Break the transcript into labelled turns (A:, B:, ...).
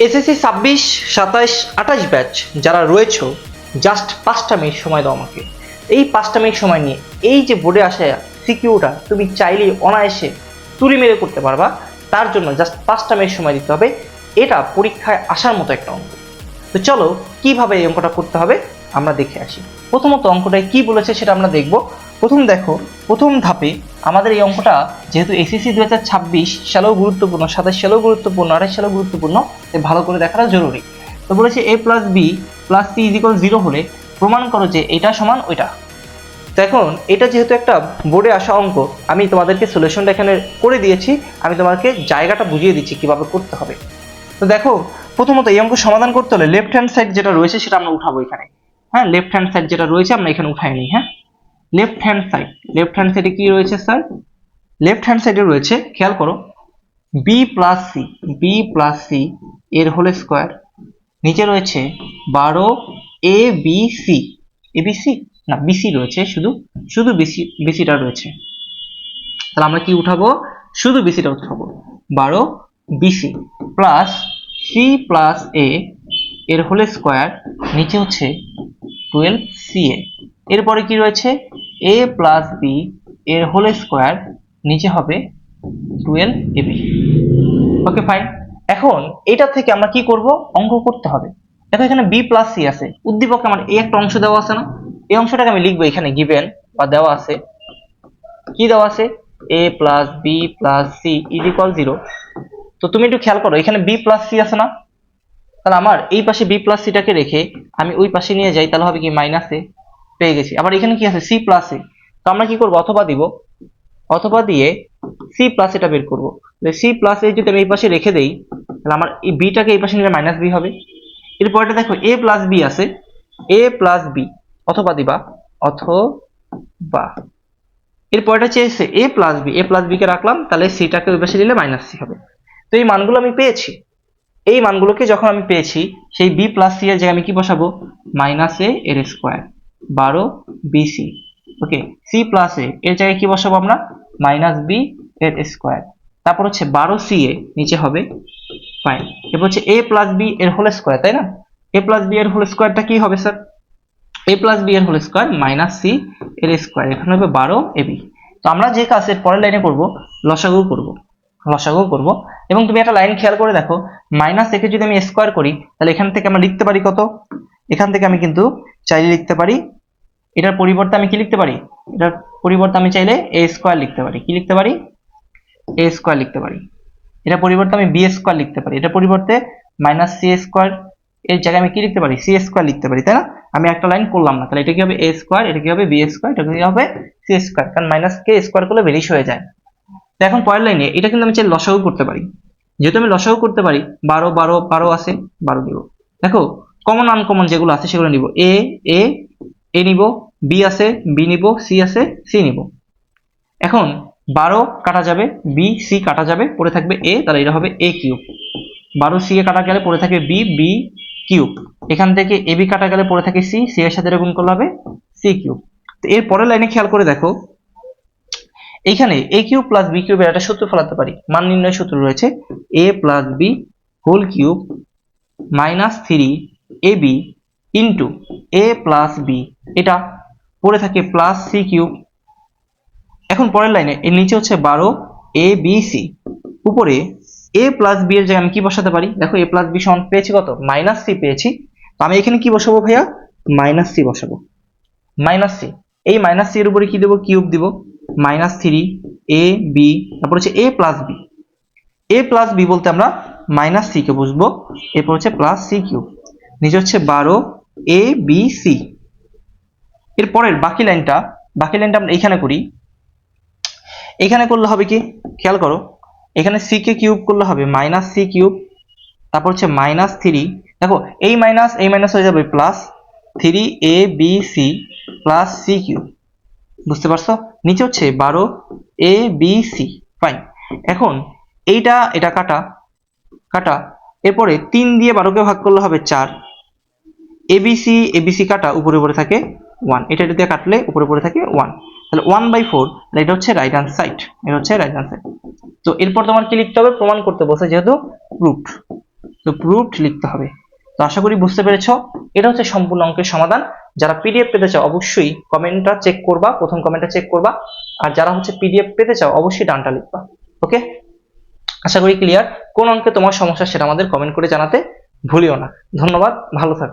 A: SSC 26, 27, 28 batch যারা রয়েছে, just 5টা মিনিট সময় দাও আমাকে। এই 5টা মিনিট সময় নিয়ে এই যে বোর্ডে আসা সিকিউটা তুমি চাইলেই অনায়াসে তুলি মেরে করতে পারবা। তার জন্য জাস্ট 5টা মিনিট সময় দিতে হবে। এটা পরীক্ষায় আসার মতো একটা অঙ্ক। তো চলো কিভাবে এই অঙ্কটা করতে হবে আমরা দেখে আসি। প্রথমত অঙ্কটায় কি বলেছে সেটা আমরা দেখব। দেখো প্রথম ধাপে আমাদের এই অঙ্কটা যেহেতু এসএসসি 2026 সালেও গুরুত্বপূর্ণ, 27 সালেও গুরুত্বপূর্ণ, 28 সালেও গুরুত্বপূর্ণ, তাই ভালো করে দেখাটা জরুরি। তো বলেছে a plus B plus C is equal 0 হলে প্রমাণ করো যে এটা সমান ওইটা। তো এখন এটা যেহেতু একটা বোর্ডে আসা অঙ্ক, আমি তোমাদেরকে সলিউশনটা এখানে করে দিয়েছি, আমি তোমাকে জায়গাটা বুঝিয়ে দিচ্ছি কিভাবে করতে হবে। তো দেখো প্রথমত এই অঙ্ক সমাধান করতে হলে লেফট হ্যান্ড সাইড যেটা রয়েছে সেটা আমরা উঠাবো এখানে। হ্যাঁ, লেফট হ্যান্ড সাইড যেটা রয়েছে আমরা এখানে উঠাই নিই। হ্যাঁ, লেফট হ্যান্ড সাইডে কি রয়েছে স্যার? লেফট হ্যান্ড সাইডে রয়েছে, খেয়াল করো, বি প্লাস সি এর হোল স্কোয়ার, নিচে রয়েছে 12 এ বি সি, এবিসি না বিসি রয়েছে, শুধু বিসিটা রয়েছে। তাহলে আমরা কি উঠাবো? শুধু বিসিটা উঠাবো, 12 বিসি প্লাস সি প্লাস এ এর হোল স্কোয়ার, নিচে হচ্ছে 12 সি এ। এরপরে কি রয়েছে? এ প্লাস বি এর হোল স্কোয়ার, নিচে হবে 12 এবি। Okay fine. এখন এটা থেকে আমরা কি করব? অঙ্ক করতে হবে। দেখো এখানে বি প্লাস সি আছে, উদ্দীপকে আমার এই একটা অংশ দেওয়া আছে না? এই অংশটাকে আমি লিখবো এখানে, গিভেন বা দেওয়া আছে। কি দেওয়া আছে? A plus B plus C is equal 0। তো তুমি একটু খেয়াল করো, এখানে বি প্লাস সি আছে না? তাহলে আমার এই পাশে বি প্লাস সিটাকে রেখে আমি ওই পাশে নিয়ে যাই, তাহলে হবে কি মাইনাস এ, পেয়ে গেছি। আবার এখানে কি আছে? সি প্লাস এ। তো আমরা কি করবো? অথবা দিয়ে সি প্লাস এটা বের করবো। সি প্লাস এ যদি আমি এই পাশে রেখে দেই, তাহলে আমার এই বিটাকে এই পাশে নিলে মাইনাস বি হবে। এরপরটা দেখো এ প্লাস বি আছে, এ প্লাস বি অথবা দিবা, অথবা এরপরটা চেয়েছে এ প্লাস বি কে রাখলাম, তাহলে সিটাকে ওই পাশে নিলে মাইনাস সি হবে। তো এই মানগুলো আমি পেয়েছি। এই মানগুলোকে যখন আমি পেয়েছি, সেই বি প্লাস সি এর জায়গায় আমি কি বসাবো? মাইনাস এ এর স্কোয়ার 12 বিসি। ওকে, সি প্লাস এ এর জায়গায় কি বসাবো আমরা? মাইনাস বি এর স্কোয়ার। তারপর হচ্ছে 12 সি এ, নিচে হবে ফাইন। এরপর হচ্ছে এ প্লাস বি এর হোল স্কোয়ার, তাই না? এ প্লাস বি এর হোল স্কোয়ারটা কি হবে স্যার? এ প্লাস বি এর হোল স্কোয়ার মাইনাস সি এর স্কোয়ার, এখানে হবে 12 এবি। তো আমরা যে কাজের পরের লাইনে করব, লসাগু করব। এবং তুমি একটা লাইন খেয়াল করে দেখো, মাইনাস একে যদি আমি স্কোয়ার করি, তাহলে এখান থেকে আমরা লিখতে পারি কত? এখান থেকে আমি কিন্তু চাইলে লিখতে পারি, এটার পরিবর্তে আমি কি লিখতে পারি? এটার পরিবর্তে আমি চাইলে এ স্কোয়ার লিখতে পারি। কি লিখতে পারি? এ স্কোয়ার লিখতে পারি। এটার পরিবর্তে আমি বি স্কোয়ার লিখতে পারি। এটার পরিবর্তে মাইনাস সি স্কোয়ার এর জায়গায় আমি কি লিখতে পারি? সি স্কোয়ার লিখতে পারি, তাই না? আমি একটা লাইন করলাম না, তাহলে এটা কি হবে? এ স্কোয়ার, এটা কি হবে? বি স্কোয়ার, এটা কি হবে? সি স্কোয়ার, কারণ মাইনাস কে স্কোয়ার করলে বেরিশ হয়ে যায়। তো এখন পরের লাইনে এটা কিন্তু আমি চাই লসাগু করতে পারি। যেহেতু আমি লসাগু করতে পারি, 12 আছে, 12 দিব। দেখো কমন আনকমন যেগুলো আছে সেগুলো নিব। এ এ এ নিব, বি আছে বি নিব, সি আছে সি নিব। এখন 12 কাটা যাবে, বি সি কাটা যাবে, পড়ে থাকবে এ, তাহলে এটা হবে এ কিউব। 12 সি এ কাটা গেলে পড়ে থাকে বি, বি কিউব। এখান থেকে এ বি কাটা গেলে পড়ে থাকে সি, সি এর সাথে গুণ করলে হবে সি কিউব। তো এর পরের লাইনে খেয়াল করে দেখো, এখানে এ কিউব প্লাস বি কিউবের একটা সূত্র ফেলাতে পারি। মান নির্ণয় সূত্র রয়েছে, A plus B whole cube minus 3 A B into A plus B, এটা পড়ে থাকে প্লাস সি কিউব। এখন পরের লাইনে এর নিচে হচ্ছে 12 এ বি সি, উপরে এ প্লাস বি এর জায়গায় আমি কি বসাতে পারি? দেখো এ প্লাস বি সমান পেয়েছি কত? মাইনাস সি পেয়েছি। তো আমি এখানে কি বসাবো ভাইয়া? মাইনাস সি বসাবো। মাইনাস সি, এই মাইনাস সি এর উপরে কি দেবো? কিউব দিব। মাইনাস 3 এ বি, তারপর হচ্ছে এ প্লাস বি। এ প্লাস বি বলতে আমরা মাইনাস সি কে বুঝবো, এরপর হচ্ছে প্লাস সি কিউব, নিচে হচ্ছে 12 এ বি সি। এরপরের বাকি লাইনটা আমরা এখানে করি। এখানে করলে হবে কি? খেয়াল করো, এখানে সি কে কিউব করলে হবে মাইনাস সি কিউব, তারপর হচ্ছে মাইনাস 3। দেখো এই মাইনাস হয়ে যাবে plus 3 A B C plus C cube. বুঝতে পারছো? নিচে হচ্ছে 12 এ বি সি। ফাইন। এখন এটা কাটা, এরপরে 3 দিয়ে 12 কে ভাগ করলে হবে 4। এবিসি কাটা, উপরে থাকে 1, এটা দিয়ে কাটলে উপরে থাকে 1, তাহলে 1/4, এটা হচ্ছে রাইট হ্যান্ড সাইড। তো এরপর তোমার কি লিখতে হবে? প্রমাণ করতে বলছে, যেহেতু প্রুফ। তো তো প্রুভড লিখতে হবে। তো আশা করি বুঝতে পেরেছো, এটা হচ্ছে সম্পূর্ণ অঙ্কের সমাধান। যারা পিডিএফ পেতে চাও অবশ্যই কমেন্টটা চেক করবা, প্রথম কমেন্টটা চেক করবা, আর যারা হচ্ছে পিডিএফ পেতে চাও অবশ্যই ডানটা লিখবা। ওকে, আশা করি ক্লিয়ার। কোন অঙ্কে তোমার সমস্যা সেটা আমাদের কমেন্ট করে জানাতে ভুলিও না। ধন্যবাদ, ভালো থাকো।